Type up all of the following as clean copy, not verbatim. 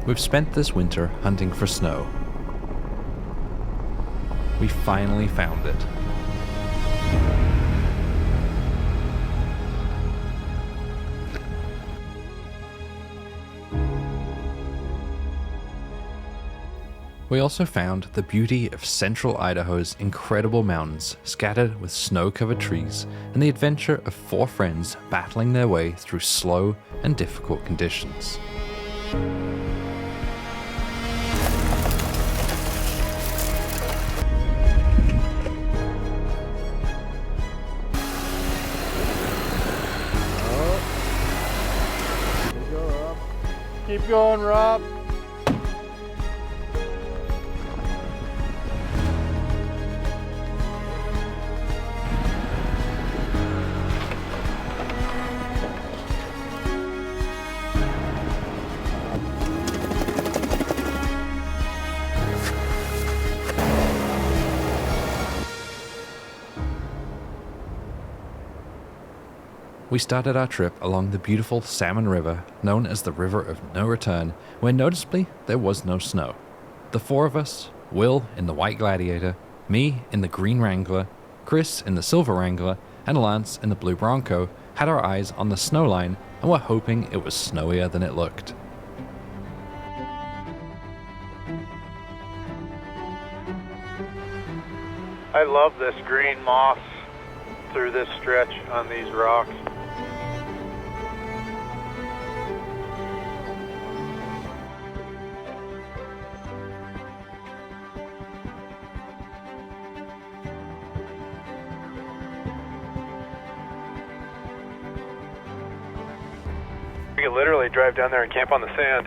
We've spent this winter hunting for snow. We finally found it. We also found the beauty of central Idaho's incredible mountains scattered with snow-covered trees, and the adventure of 4 friends battling their way through slow and difficult conditions. Keep going, Rob. We started our trip along the beautiful Salmon River, known as the River of No Return, where noticeably there was no snow. The 4 of us, Will in the White Gladiator, me in the Green Wrangler, Chris in the Silver Wrangler, and Lance in the Blue Bronco, had our eyes on the snow line and were hoping it was snowier than it looked. I love this green moss through this stretch on these rocks. We could literally drive down there and camp on the sand.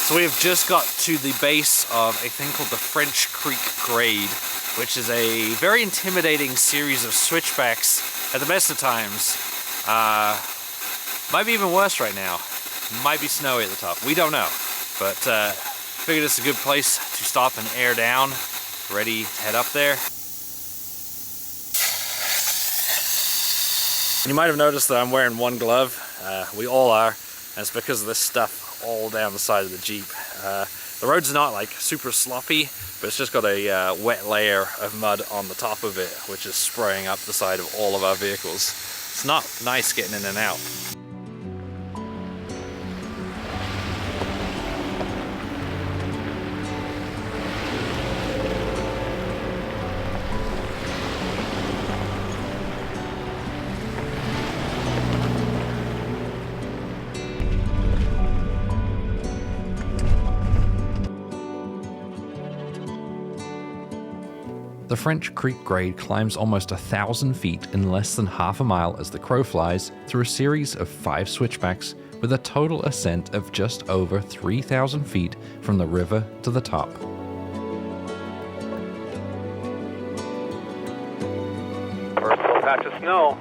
So we have just got to the base of a thing called the French Creek Grade, which is a very intimidating series of switchbacks at the best of times. Might be even worse right now. Might be snowy at the top. We don't know. But figured it's a good place to stop and air down. Ready to head up there. You might have noticed that I'm wearing one glove. We all are. And it's because of this stuff all down the side of the Jeep. The road's not like super sloppy, but it's just got a wet layer of mud on the top of it, which is spraying up the side of all of our vehicles. It's not nice getting in and out. The French Creek Grade climbs almost 1,000 feet in less than half a mile as the crow flies through a series of 5 switchbacks with a total ascent of just over 3,000 feet from the river to the top. First little patch of snow.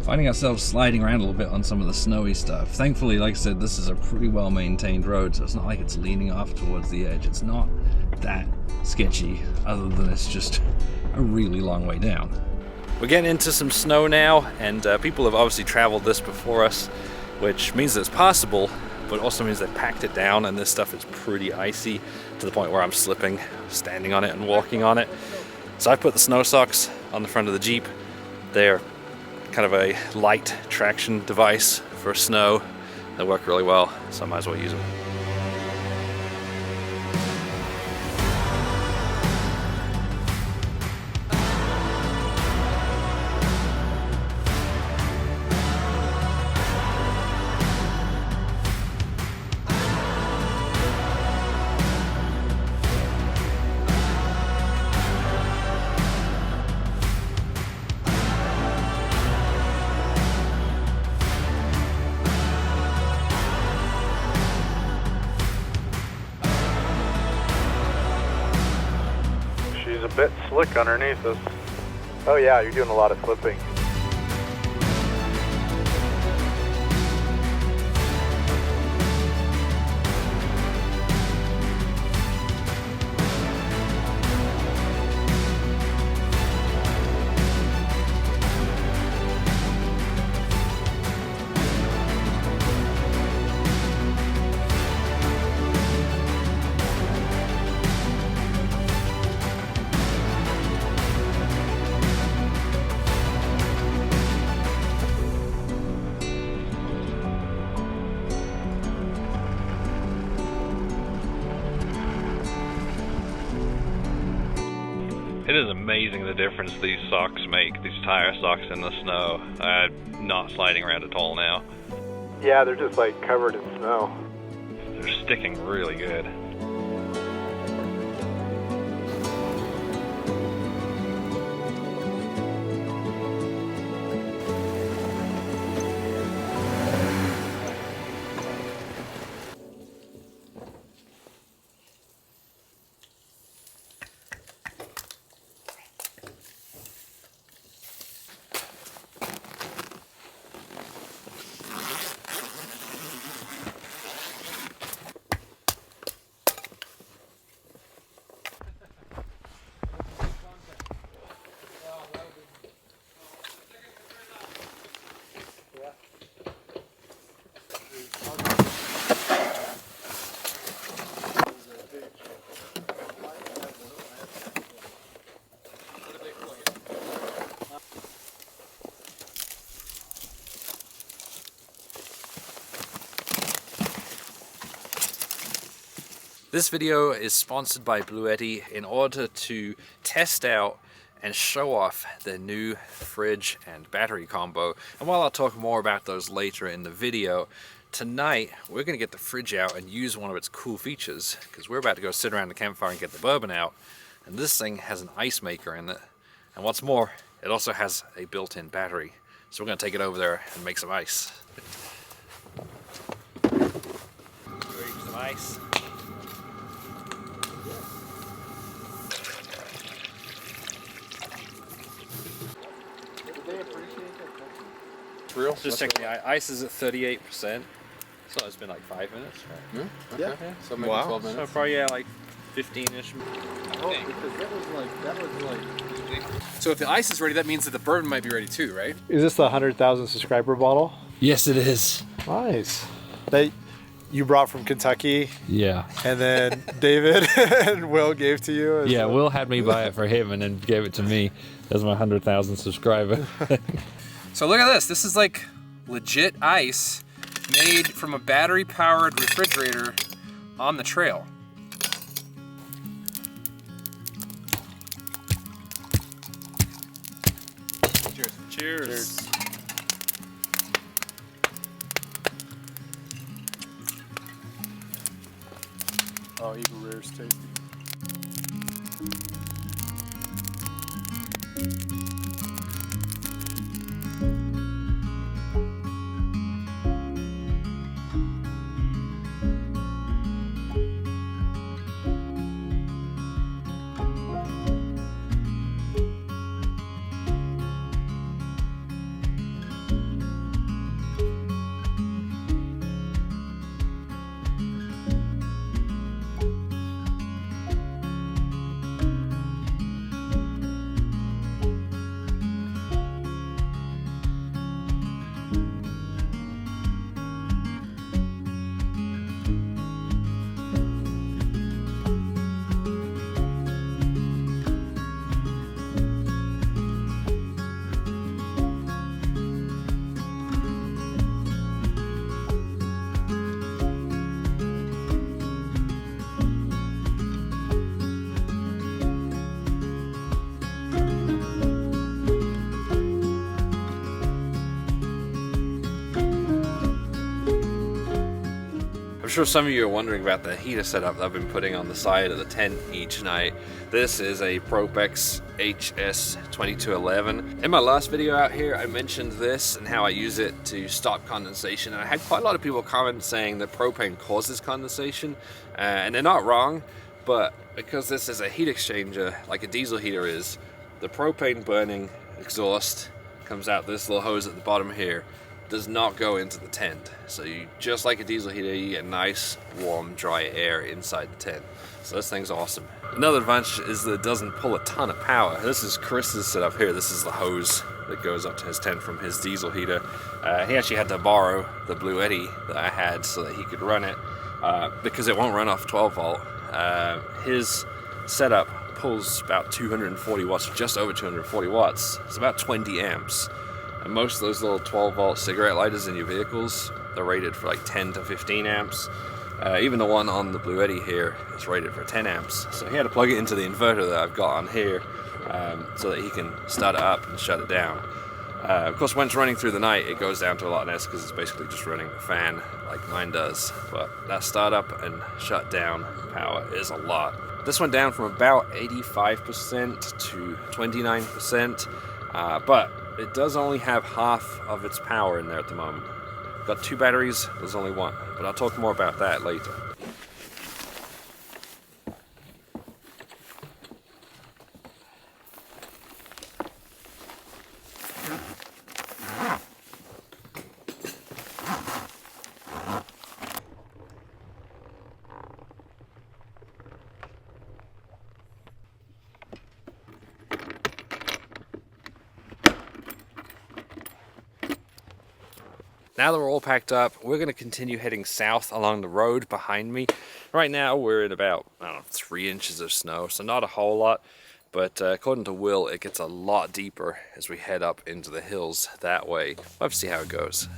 finding ourselves sliding around a little bit on some of the snowy stuff. Thankfully, like I said, this is a pretty well maintained road, so it's not like it's leaning off towards the edge. It's not that sketchy, other than it's just a really long way down. We're getting into some snow now, and people have obviously traveled this before us, which means that it's passable, but also means they packed it down, and this stuff is pretty icy to the point where I'm slipping, standing on it and walking on it. So I put the snow socks on the front of the Jeep. They're kind of a light traction device for snow. They work really well, so I might as well use them. She's a bit slick underneath us. Oh yeah, you're doing a lot of slipping. It is amazing the difference these socks make, these tire socks in the snow. Not sliding around at all now. Yeah, they're just like covered in snow. They're sticking really good. This video is sponsored by Bluetti in order to test out and show off their new fridge and battery combo. And while I'll talk more about those later in the video, tonight we're going to get the fridge out and use one of its cool features, because we're about to go sit around the campfire and get the bourbon out, and this thing has an ice maker in it. And what's more, it also has a built-in battery. So we're going to take it over there and make some ice. Ready for some ice? Real? Just checking the ice is at 38%, so it's been like 5 minutes, right? Okay. Yeah. So maybe 12 minutes. So probably yeah, like 15-ish. Oh, because that was like. So if the ice is ready, that means that the bourbon might be ready too, right? Is this the 100,000 subscriber bottle? Yes, it is. Nice. That you brought from Kentucky, Yeah. and then David and Will gave to you? Yeah, Will had me buy it for him and then gave it to me as my 100,000 subscriber. So look at this. This is like legit ice made from a battery-powered refrigerator on the trail. Cheers. Cheers. Cheers. Oh, Eagle Rare's tasty. I'm sure some of you are wondering about the heater setup that I've been putting on the side of the tent each night. This is a Propex HS2211. In my last video out here, I mentioned this and how I use it to stop condensation. And I had quite a lot of people comment saying that propane causes condensation, and they're not wrong, but because this is a heat exchanger like a diesel heater is, the propane burning exhaust comes out this little hose at the bottom here, does not go into the tent. So you, just like a diesel heater, you get nice, warm, dry air inside the tent. So this thing's awesome. Another advantage is that it doesn't pull a ton of power. This is Chris's setup here. This is the hose that goes up to his tent from his diesel heater. He actually had to borrow the Bluetti that I had so that he could run it because it won't run off 12 volt. His setup pulls about 240 watts, just over 240 watts. It's about 20 amps. And most of those little 12 volt cigarette lighters in your vehicles, they're rated for like 10 to 15 amps. Even the one on the Bluetti here is rated for 10 amps. So he had to plug it into the inverter that I've got on here so that he can start it up and shut it down. Of course, when it's running through the night, it goes down to a lot less because it's basically just running the fan like mine does. But that startup and shut down power is a lot. This went down from about 85% to 29%, but it does only have half of its power in there at the moment. Got 2 batteries, there's only 1, but I'll talk more about that later. Now that we're all packed up, we're going to continue heading south along the road behind me. Right now we're in about, I don't know, 3 inches of snow, so not a whole lot. But according to Will, it gets a lot deeper as we head up into the hills that way. We'll have to see how it goes.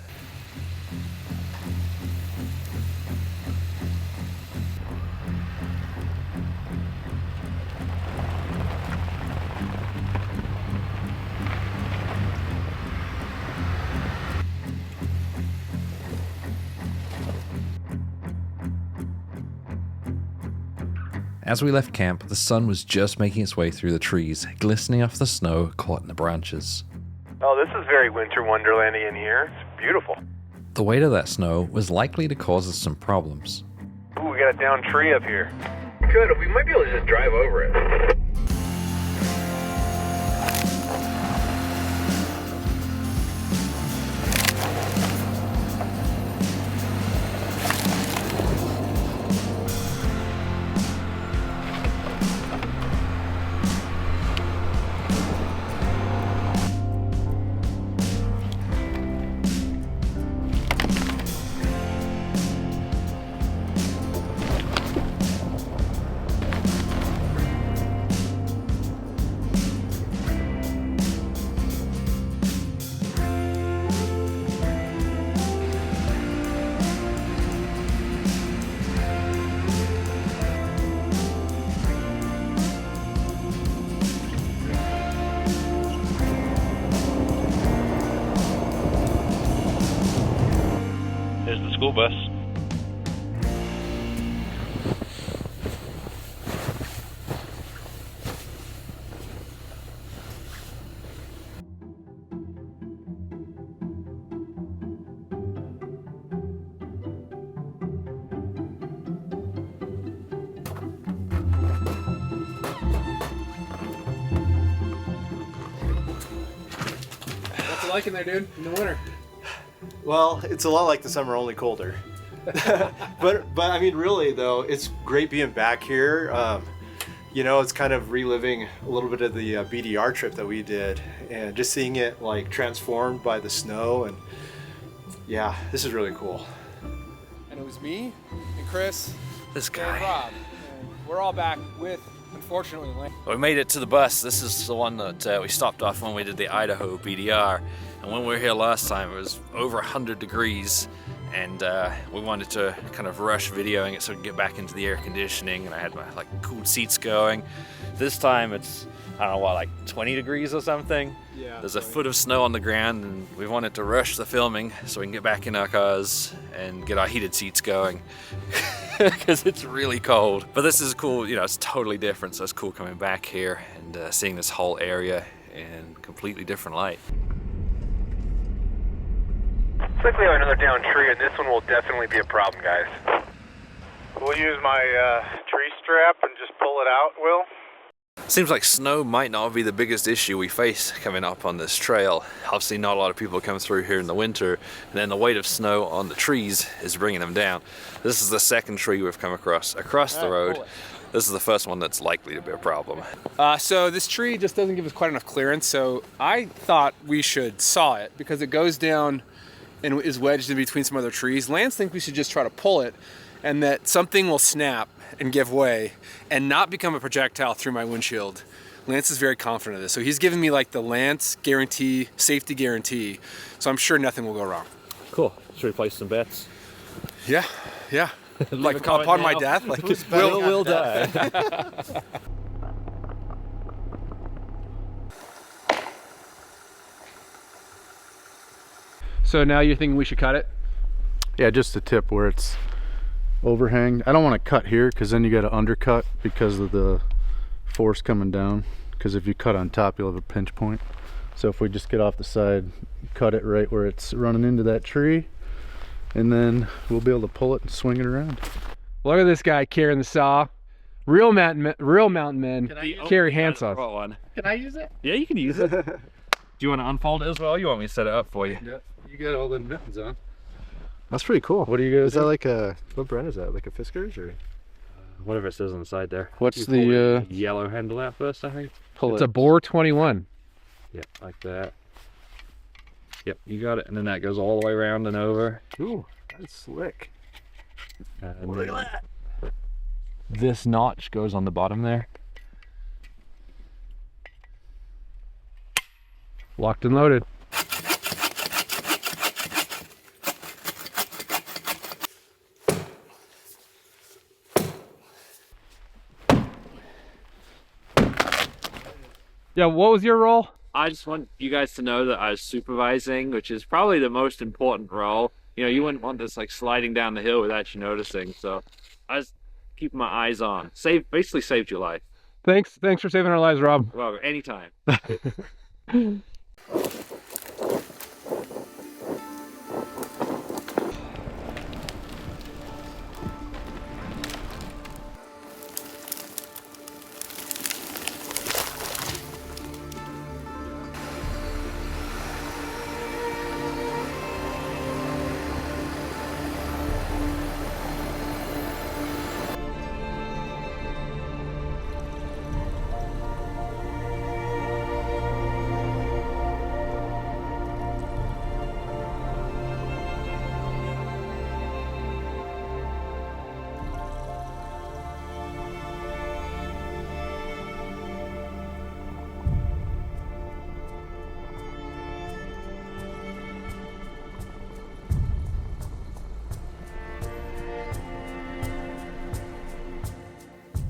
As we left camp, the sun was just making its way through the trees, glistening off the snow caught in the branches. Oh, this is very winter wonderlandy in here. It's beautiful. The weight of that snow was likely to cause us some problems. Ooh, we got a downed tree up here. Good, we might be able to just drive over it. School bus. What's it like in there, dude, in the winter? Well, it's a lot like the summer, only colder. but I mean, really though, it's great being back here. You know, it's kind of reliving a little bit of the BDR trip that we did, and just seeing it like transformed by the snow. And yeah, this is really cool. And it was me and Chris, This and guy. Rob. And we're all back with, unfortunately, Lane. We made it to the bus. This is the one that we stopped off when we did the Idaho BDR. And when we were here last time, it was over 100 degrees. and we wanted to kind of rush videoing it so we can get back into the air conditioning, and I had my like cooled seats going. This time it's, I don't know what, like 20 degrees or something. Yeah. There's a foot of snow on the ground, and we wanted to rush the filming so we can get back in our cars and get our heated seats going because it's really cold. But this is cool, you know, it's totally different, so it's cool coming back here and seeing this whole area in completely different light. Looks like we have another down tree, and this one will definitely be a problem, guys. We'll use my tree strap and just pull it out, Will. Seems like snow might not be the biggest issue we face coming up on this trail. Obviously not a lot of people come through here in the winter, and then the weight of snow on the trees is bringing them down. This is the second tree we've come across the road. This is the first one that's likely to be a problem. So this tree just doesn't give us quite enough clearance, so I thought we should saw it because it goes down and is wedged in between some other trees. Lance thinks we should just try to pull it, and that something will snap and give way and not become a projectile through my windshield. Lance is very confident of this. So he's giving me like the Lance guarantee, safety guarantee. So I'm sure nothing will go wrong. Cool. Should we place some bets? Yeah. Like a comment upon my now. death, like Will die. So now you're thinking we should cut it? Yeah, just a tip where it's overhang. I don't want to cut here because then you got to undercut because of the force coming down, because if you cut on top you'll have a pinch point. So if we just get off the side, cut it right where it's running into that tree, and then we'll be able to pull it and swing it around. Look at this guy carrying the saw. Real mountain men carry handsaws. One. Can I use it? Yeah, you can use it. Do you want to unfold it as well? You want me to set it up for you? Yeah, you got all the mittens on. That's pretty cool. What do you guys Is that like a, what brand is that? Like a Fiskars or? Whatever it says on the side there. What's the Yellow handle out first, I think. pull It's it? a Boar 21. Yep, like that. Yep, you got it. And then that goes all the way around and over. Ooh, that's slick. And Look at that. This notch goes on the bottom there. Locked and loaded. Yeah, what was your role? I just want you guys to know that I was supervising, which is probably the most important role. You know, you wouldn't want this like sliding down the hill without you noticing. So I was keeping my eyes on. Basically saved your life. Thanks for saving our lives, Rob. Well, anytime.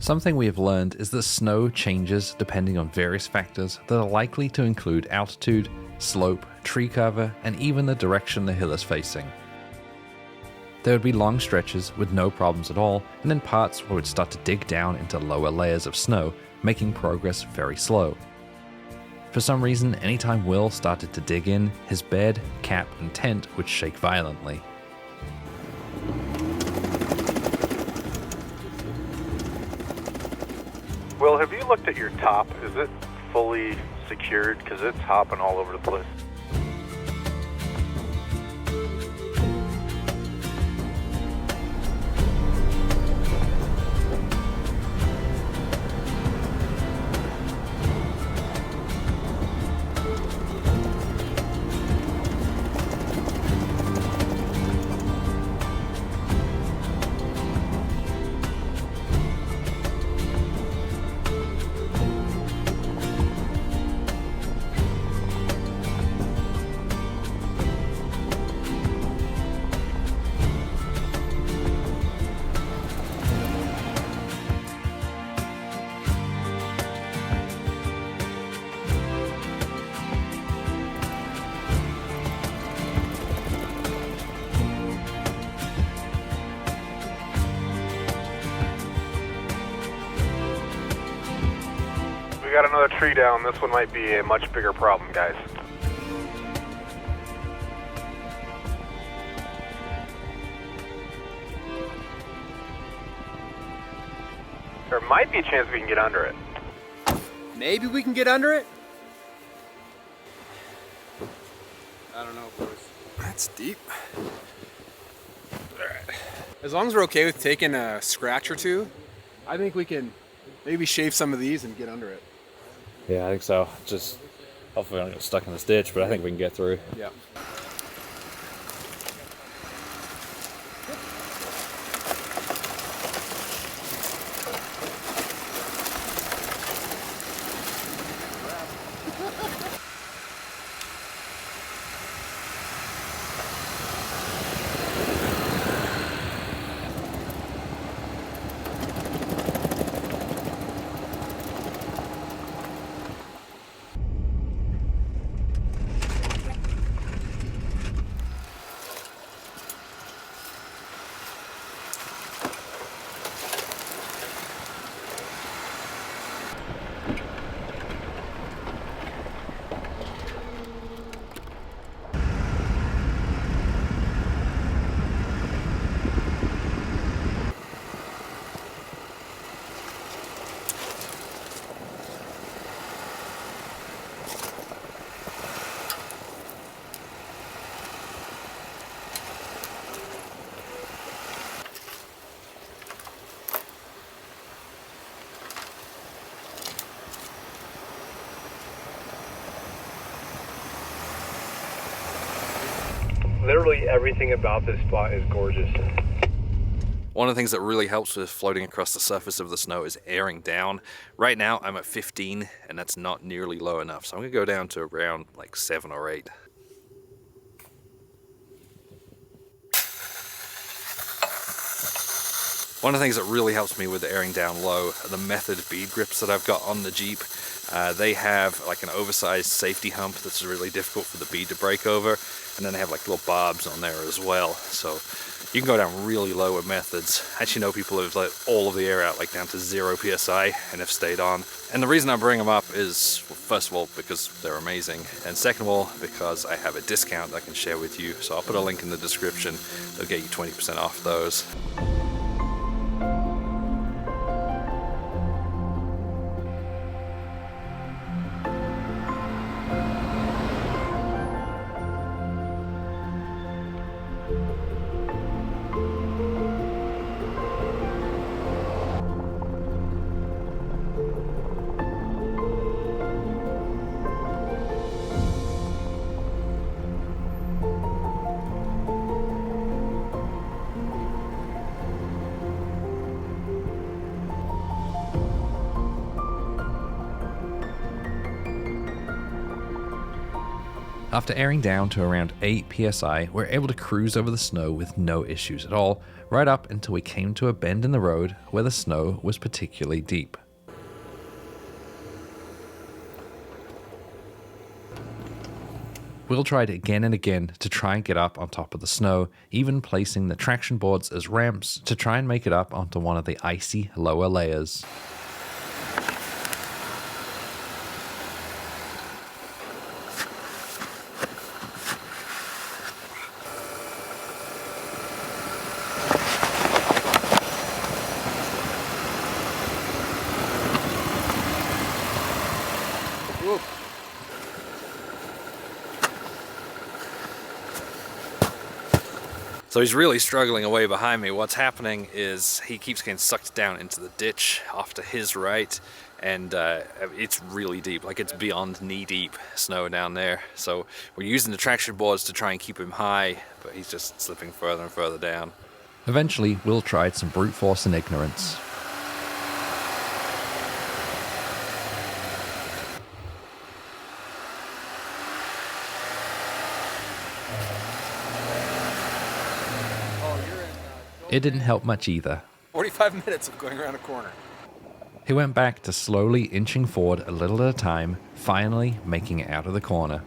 Something we have learned is that snow changes depending on various factors that are likely to include altitude, slope, tree cover, and even the direction the hill is facing. There would be long stretches with no problems at all, and then parts where it would start to dig down into lower layers of snow, making progress very slow. For some reason, anytime Will started to dig in, his bed, cap, and tent would shake violently. Will, have you looked at your top? Is it fully secured? Because it's hopping all over the place. got another tree down. This one might be a much bigger problem, guys. There might be a chance we can get under it. Maybe we can get under it? I don't know, boys. That's deep. Alright. As long as we're okay with taking a scratch or two, I think we can maybe shave some of these and get under it. Yeah, I think so. Just hopefully we don't get stuck in this ditch, but I think we can get through. Yeah. Literally everything about this spot is gorgeous. One of the things that really helps with floating across the surface of the snow is airing down. Right now I'm at 15 and that's not nearly low enough. So I'm gonna go down to around like 7 or 8. One of the things that really helps me with the airing down low are the Method bead grips that I've got on the Jeep. They have like an oversized safety hump that's really difficult for the bead to break over, and then they have like little barbs on there as well. So you can go down really low with Methods. I actually know people who've let all of the air out like down to 0 psi and have stayed on. And the reason I bring them up is, well, first of all, because they're amazing, and second of all, because I have a discount I can share with you. So I'll put a link in the description. They'll get you 20% off those. After airing down to around 8 psi, we're able to cruise over the snow with no issues at all, right up until we came to a bend in the road where the snow was particularly deep. Will tried again and again to try and get up on top of the snow, even placing the traction boards as ramps to try and make it up onto one of the icy lower layers. So he's really struggling away behind me. What's happening is he keeps getting sucked down into the ditch off to his right, and it's really deep, like it's beyond knee-deep snow down there. So we're using the traction boards to try and keep him high, but he's just slipping further and further down. Eventually, Will tried some brute force and ignorance. It didn't help much either. 45 minutes of going around a corner. He went back to slowly inching forward a little at a time, finally making it out of the corner.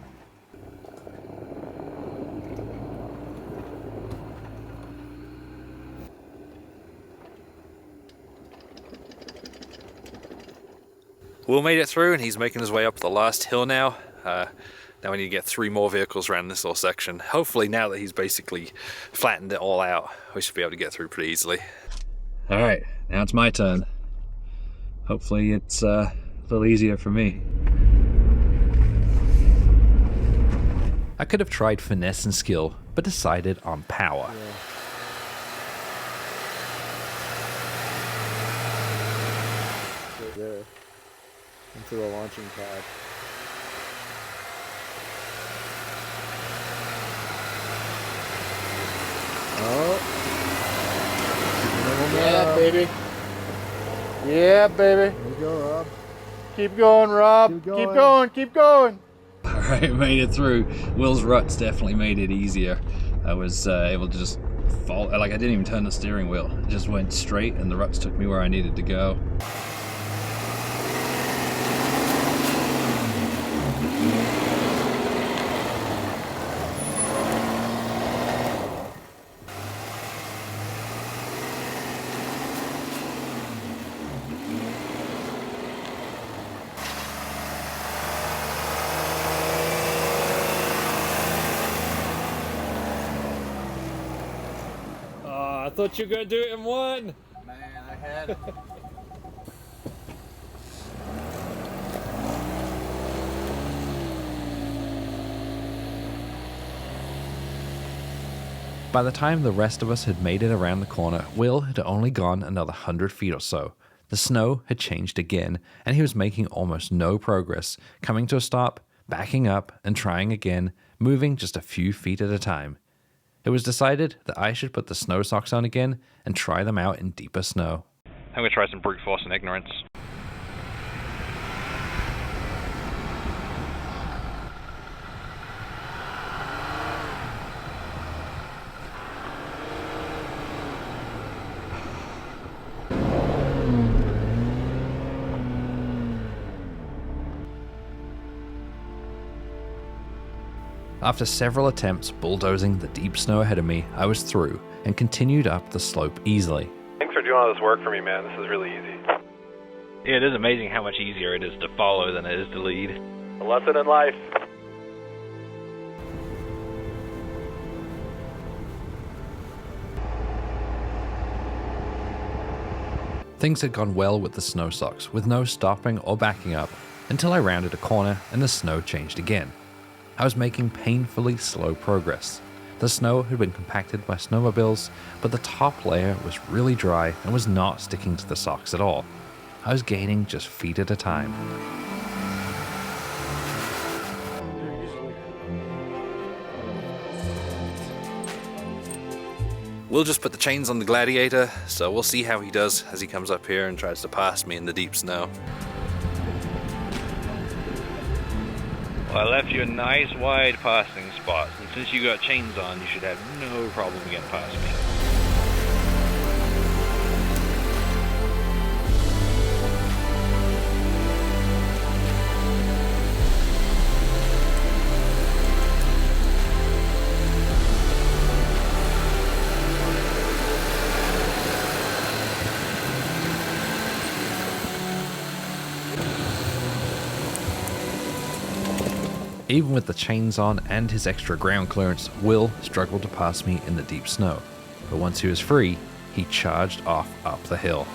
Will made it through and he's making his way up the last hill now. Now we need to get 3 more vehicles around this little section. Hopefully now that he's basically flattened it all out, we should be able to get through pretty easily. All right, now it's my turn. Hopefully it's a little easier for me. I could have tried finesse and skill, but decided on power. Yeah. Right there. Into the launching pad. Oh. Yeah, baby. Yeah, baby. There you go, Rob. Keep going, Rob. Keep going. Keep going. Keep going. All right, made it through. Will's ruts definitely made it easier. I was able to just fall, like I didn't even turn the steering wheel. It just went straight and the ruts took me where I needed to go. I thought you were gonna do it in one. Man, I had it. By the time the rest of us had made it around the corner, Will had only gone another 100 feet or so. The snow had changed again, and he was making almost no progress, coming to a stop, backing up, and trying again, moving just a few feet at a time. It was decided that I should put the snow socks on again and try them out in deeper snow. I'm gonna try some brute force and ignorance. After several attempts bulldozing the deep snow ahead of me, I was through and continued up the slope easily. Thanks for doing all this work for me, man. This is really easy. Yeah, it is amazing how much easier it is to follow than it is to lead. A lesson in life. Things had gone well with the snow socks, with no stopping or backing up, until I rounded a corner and the snow changed again. I was making painfully slow progress. The snow had been compacted by snowmobiles, but the top layer was really dry and was not sticking to the socks at all. I was gaining just feet at a time. We'll just put the chains on the Gladiator, so we'll see how he does as he comes up here and tries to pass me in the deep snow. Well, I left you a nice wide passing spot, and since you got chains on, you should have no problem getting past me. Even with the chains on and his extra ground clearance, Will struggled to pass me in the deep snow. But once he was free, he charged off up the hill.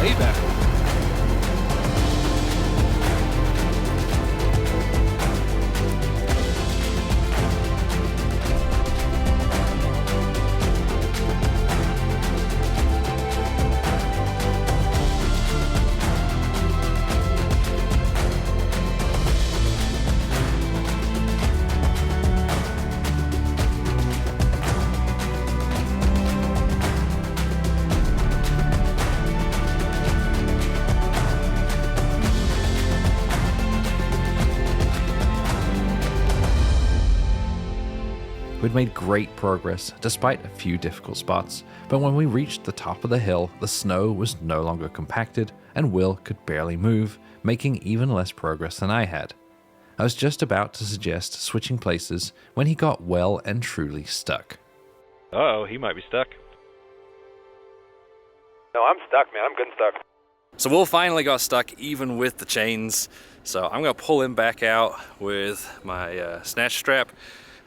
Way back. We'd made great progress, despite a few difficult spots, but when we reached the top of the hill, the snow was no longer compacted, and Will could barely move, making even less progress than I had. I was just about to suggest switching places when he got well and truly stuck. Uh-oh, he might be stuck. No, I'm stuck, man. I'm good and stuck. So Will finally got stuck even with the chains. So I'm gonna pull him back out with my snatch strap,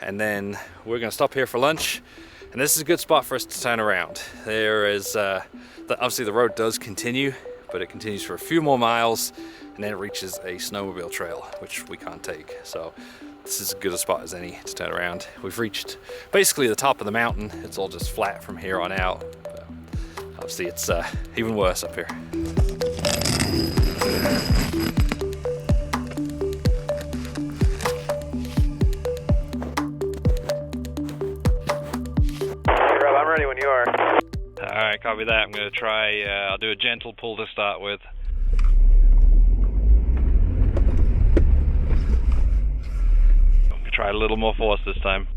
and then we're gonna stop here for lunch. And this is a good spot for us to turn around. There is, obviously the road does continue, but it continues for a few more miles, and then it reaches a snowmobile trail, which we can't take. So this is as good a spot as any to turn around. We've reached basically the top of the mountain. It's all just flat from here on out. But obviously it's even worse up here. Rob, I'm ready when you are. Alright, copy that. I'm going to try, I'll do a gentle pull to start with. I'm going to try a little more force this time.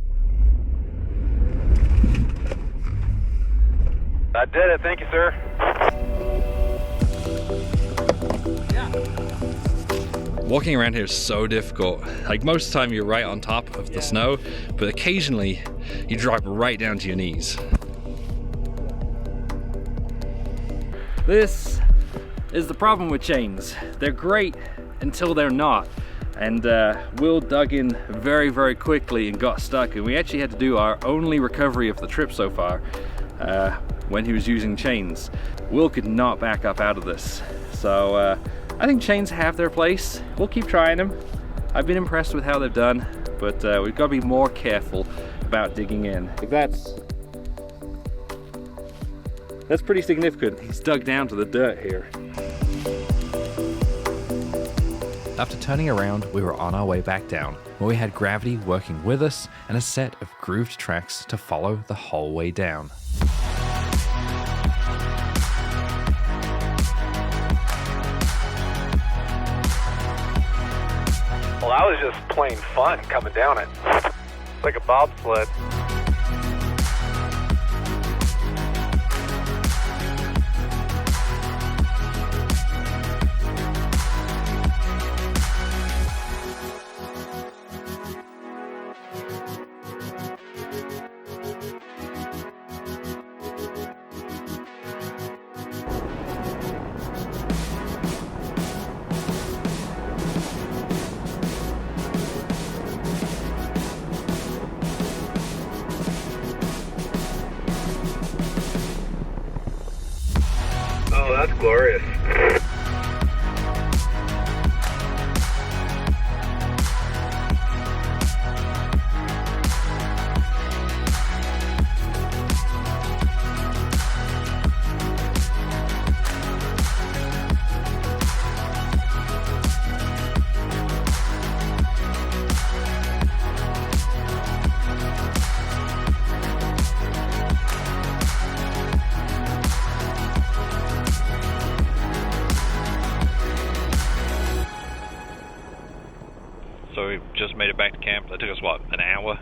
I did it. Thank you, sir. Walking around here is so difficult. Like most of the time you're right on top of the snow, but occasionally you drop right down to your knees. This is the problem with chains. They're great until they're not. And Will dug in very, very quickly and got stuck. And we actually had to do our only recovery of the trip so far when he was using chains. Will could not back up out of this. So I think chains have their place. We'll keep trying them. I've been impressed with how they've done, but we've got to be more careful about digging in. Like that's pretty significant. He's dug down to the dirt here. After turning around, we were on our way back down, where we had gravity working with us and a set of grooved tracks to follow the whole way down. Well, that was just plain fun coming down it. It's like a bobsled. Oh, that's glorious. So we just made it back to camp. That took us, what, an hour?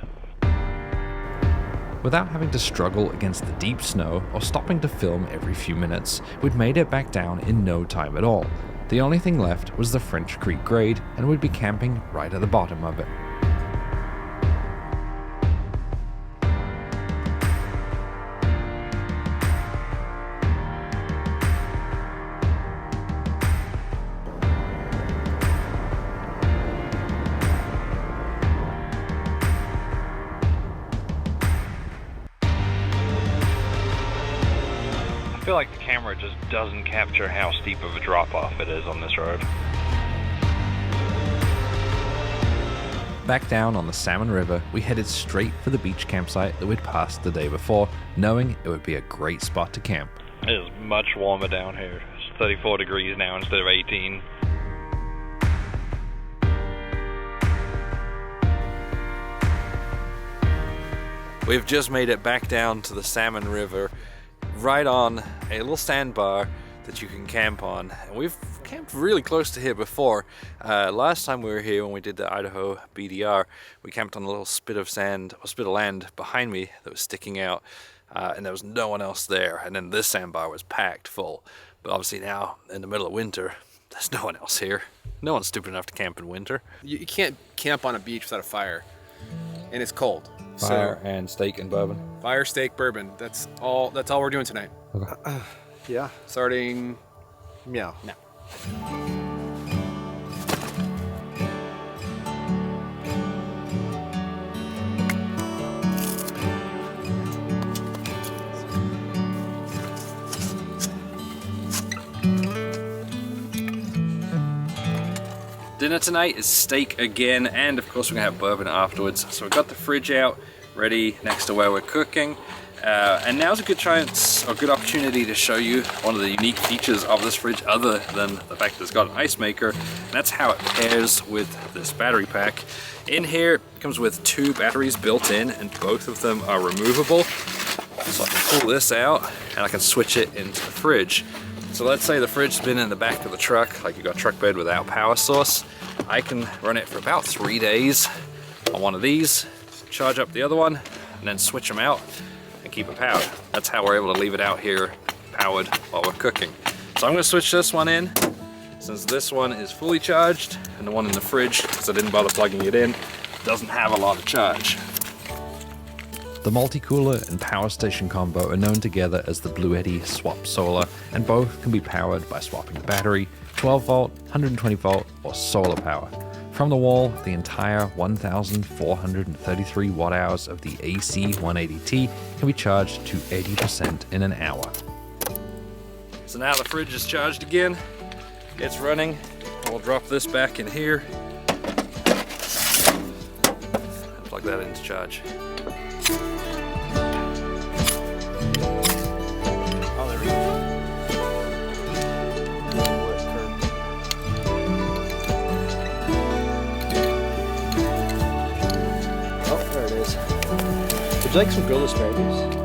Without having to struggle against the deep snow or stopping to film every few minutes, we'd made it back down in no time at all. The only thing left was the French Creek grade, and we'd be camping right at the bottom of it. I feel like the camera just doesn't capture how steep of a drop-off it is on this road. Back down on the Salmon River, we headed straight for the beach campsite that we'd passed the day before, knowing it would be a great spot to camp. It is much warmer down here. It's 34 degrees now instead of 18. We've just made it back down to the Salmon River, right on a little sandbar that you can camp on. And we've camped really close to here before. Last time we were here when we did the Idaho BDR, we camped on a little spit of sand, or spit of land behind me that was sticking out, and there was no one else there. And then this sandbar was packed full. But obviously now, in the middle of winter, there's no one else here. No one's stupid enough to camp in winter. You can't camp on a beach without a fire, and it's cold. Fire and steak and bourbon. Fire, steak, bourbon. That's all we're doing tonight. Okay. Yeah. Starting Meow. now. Dinner tonight is steak again, and of course we're gonna have bourbon afterwards. So we've got the fridge out, ready next to where we're cooking. And now's a good chance, or good opportunity to show you one of the unique features of this fridge other than the fact that it's got an ice maker, and that's how it pairs with this battery pack. In here, it comes with 2 batteries built in, and both of them are removable. So I can pull this out, and I can switch it into the fridge. So let's say the fridge has been in the back of the truck, like you got a truck bed without power source. I can run it for about 3 days on one of these, charge up the other one, and then switch them out and keep it powered. That's how we're able to leave it out here powered while we're cooking. So I'm gonna switch this one in, since this one is fully charged, and the one in the fridge, because I didn't bother plugging it in, doesn't have a lot of charge. The MultiCooler and power station combo are known together as the Bluetti Swap Solar, and both can be powered by swapping the battery, 12 volt, 120 volt, or solar power. From the wall, the entire 1,433 watt hours of the AC 180T can be charged to 80% in an hour. So now the fridge is charged again, it's running. We'll drop this back in here, and plug that into charge. Would you like some grilled asparagus?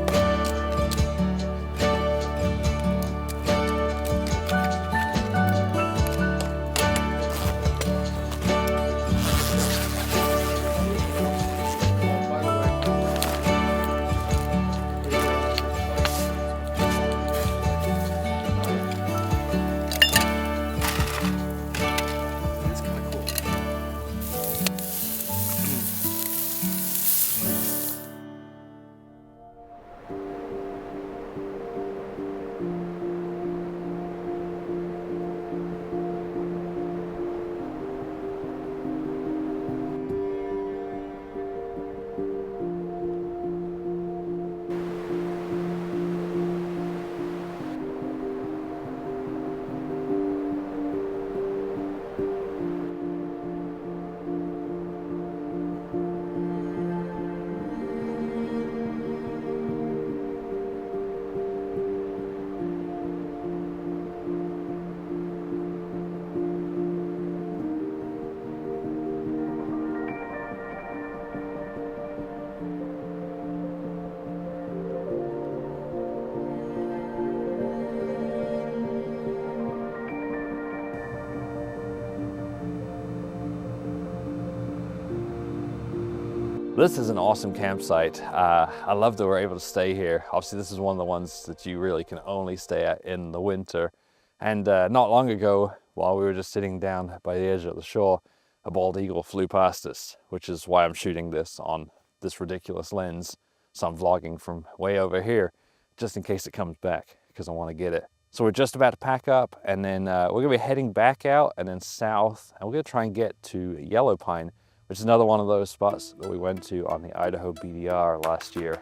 This is an awesome campsite. I love that we're able to stay here. Obviously, this is one of the ones that you really can only stay at in the winter. And not long ago, while we were just sitting down by the edge of the shore, a bald eagle flew past us, which is why I'm shooting this on this ridiculous lens. So I'm vlogging from way over here, just in case it comes back, because I want to get it. So we're just about to pack up, and then we're gonna be heading back out and then south, and we're gonna try and get to Yellow Pine, which is another one of those spots that we went to on the Idaho BDR last year.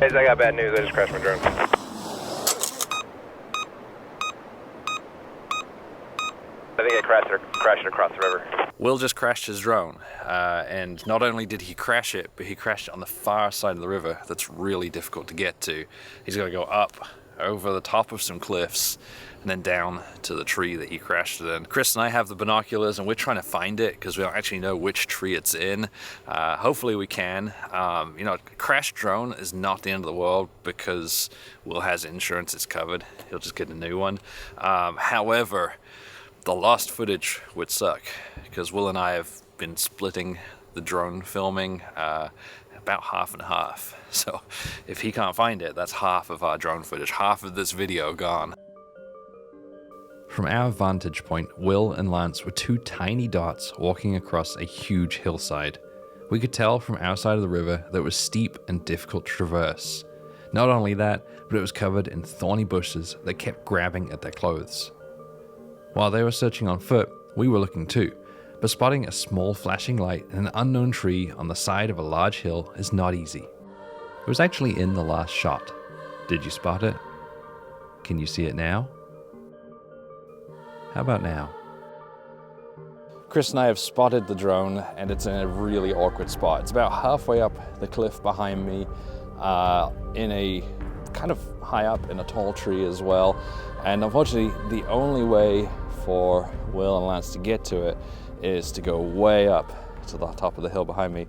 Guys, I got bad news. I just crashed my drone. I think I crashed it across the river. Will just crashed his drone, and not only did he crash it, but he crashed it on the far side of the river that's really difficult to get to. He's got to go up over the top of some cliffs and then down to the tree that he crashed it in. Chris and I have the binoculars and we're trying to find it because we don't actually know which tree it's in. Hopefully we can. You know, a crashed drone is not the end of the world because Will has insurance, it's covered. He'll just get a new one. However, the lost footage would suck because Will and I have been splitting the drone filming about half and half. So if he can't find it, that's half of our drone footage, half of this video gone. From our vantage point, Will and Lance were two tiny dots walking across a huge hillside. We could tell from our side of the river that it was steep and difficult to traverse. Not only that, but it was covered in thorny bushes that kept grabbing at their clothes. While they were searching on foot, we were looking too, but spotting a small flashing light in an unknown tree on the side of a large hill is not easy. It was actually in the last shot. Did you spot it? Can you see it now? How about now? Chris and I have spotted the drone and it's in a really awkward spot. It's about halfway up the cliff behind me, in a kind of high up in a tall tree as well. And unfortunately, the only way for Will and Lance to get to it is to go way up to the top of the hill behind me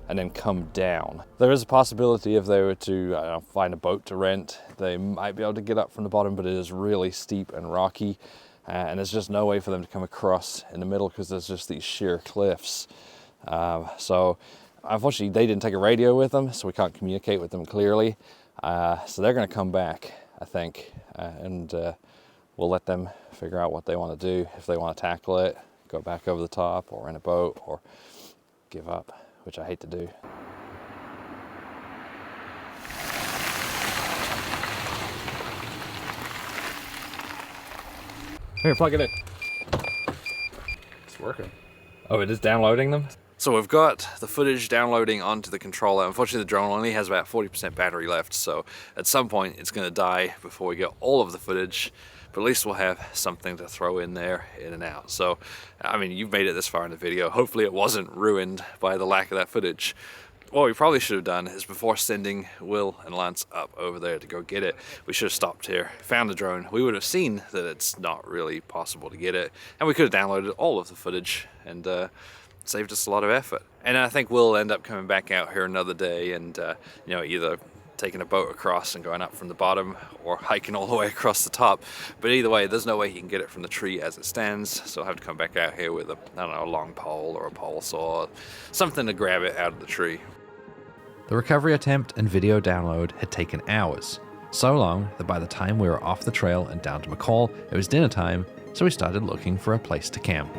and then come down. There is a possibility if they were to find a boat to rent, they might be able to get up from the bottom, but it is really steep and rocky. And there's just no way for them to come across in the middle because there's just these sheer cliffs. So unfortunately, they didn't take a radio with them, so we can't communicate with them clearly. So they're gonna come back, I think, and we'll let them figure out what they want to do. If they want to tackle it, go back over the top, or in a boat, or give up, which I hate to do. Here, plug it in. It's working. Oh, it is downloading them? So we've got the footage downloading onto the controller. Unfortunately, the drone only has about 40% battery left, so at some point it's going to die before we get all of the footage, but at least we'll have something to throw in there, in and out. So, I mean, you've made it this far in the video. Hopefully it wasn't ruined by the lack of that footage. What we probably should have done is before sending Will and Lance up over there to go get it, we should have stopped here, found the drone. We would have seen that it's not really possible to get it, and we could have downloaded all of the footage and saved us a lot of effort. And I think we'll end up coming back out here another day and you know, either taking a boat across and going up from the bottom or hiking all the way across the top. But either way, there's no way he can get it from the tree as it stands, so I'll have to come back out here with a, I don't know, a long pole or a pole saw, something to grab it out of the tree. The recovery attempt and video download had taken hours, so long that by the time we were off the trail and down to McCall, it was dinner time, so we started looking for a place to camp.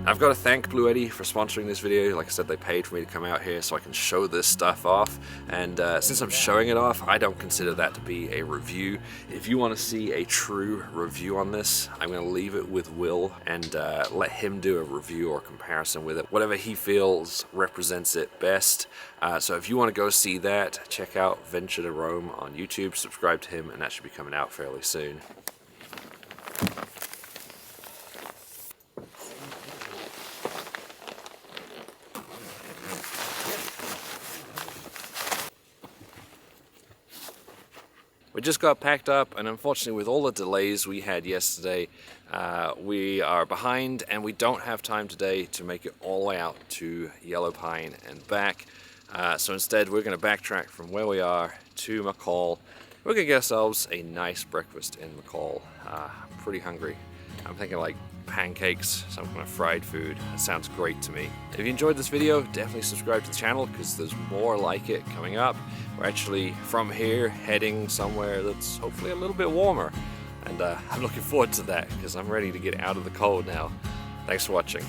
I've got to thank Bluetti for sponsoring this video. Like I said, they paid for me to come out here so I can show this stuff off. And since I'm showing it off, I don't consider that to be a review. If you want to see a true review on this, I'm going to leave it with Will and let him do a review or comparison with it. Whatever he feels represents it best. So if you want to go see that, check out Venture to Rome on YouTube, subscribe to him, and that should be coming out fairly soon. We just got packed up, and unfortunately with all the delays we had yesterday, we are behind and we don't have time today to make it all the way out to Yellow Pine and back. So instead we're going to backtrack from where we are to McCall. We're going to get ourselves a nice breakfast in McCall. I'm pretty hungry. I'm thinking like pancakes, some kind of fried food. That sounds great to me. If you enjoyed this video, definitely subscribe to the channel because there's more like it coming up. We're actually from here heading somewhere that's hopefully a little bit warmer, and I'm looking forward to that because I'm ready to get out of the cold now. Thanks for watching.